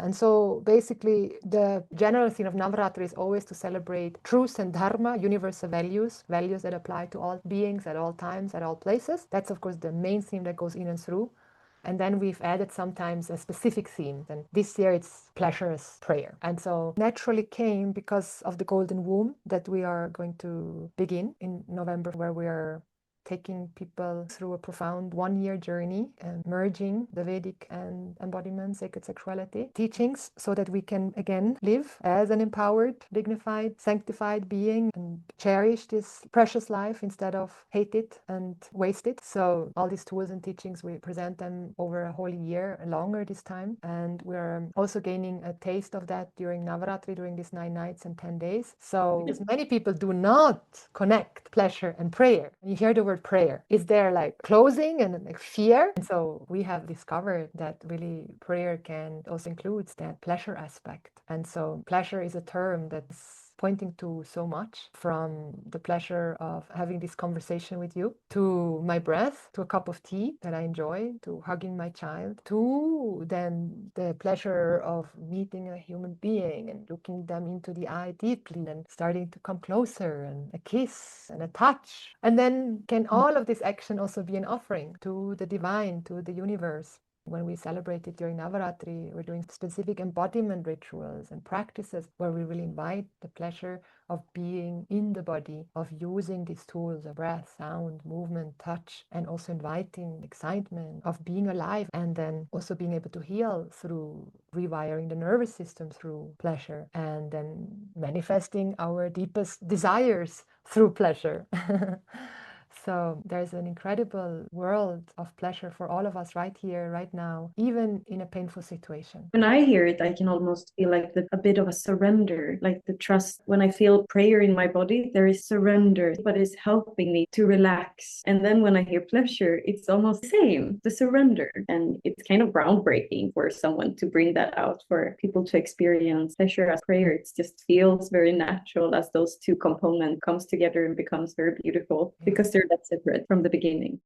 And so basically the general theme of Navaratri is always to celebrate truth and dharma, universal values, values that apply to all beings at all times, at all places. That's of course the main theme that goes in and through. And then we've added sometimes a specific theme. And this year it's pleasure as prayer. And so naturally came because of the Golden Womb that we are going to begin in November, where we are taking people through a profound one-year journey and merging the Vedic and embodiment, sacred sexuality teachings, so that we can again live as an empowered, dignified, sanctified being and cherish this precious life instead of hate it and waste it. So all these tools and teachings, we present them over a whole year, longer this time. And we're also gaining a taste of that during Navaratri, during these 9 nights and 10 days. So as many people do not connect pleasure and prayer. You hear the word prayer, is there like closing and like fear? And so we have discovered that really prayer can also include that pleasure aspect. And so pleasure is a term that's pointing to so much, from the pleasure of having this conversation with you, to my breath, to a cup of tea that I enjoy, to hugging my child, to then the pleasure of meeting a human being and looking them into the eye deeply and starting to come closer, and a kiss and a touch. And then can all of this action also be an offering to the divine, to the universe? When we celebrate it during Navaratri, we're doing specific embodiment rituals and practices where we really invite the pleasure of being in the body, of using these tools of breath, sound, movement, touch, and also inviting excitement of being alive, and then also being able to heal through rewiring the nervous system through pleasure, and then manifesting our deepest desires through pleasure. So there's an incredible world of pleasure for all of us right here, right now, even in a painful situation. When I hear it, I can almost feel like a bit of a surrender, like the trust. When I feel prayer in my body, there is surrender, but it's helping me to relax. And then when I hear pleasure, it's almost the same, the surrender. And it's kind of groundbreaking for someone to bring that out, for people to experience pleasure as prayer. It just feels very natural as those two components comes together and becomes very beautiful, because they're that separate from the beginning.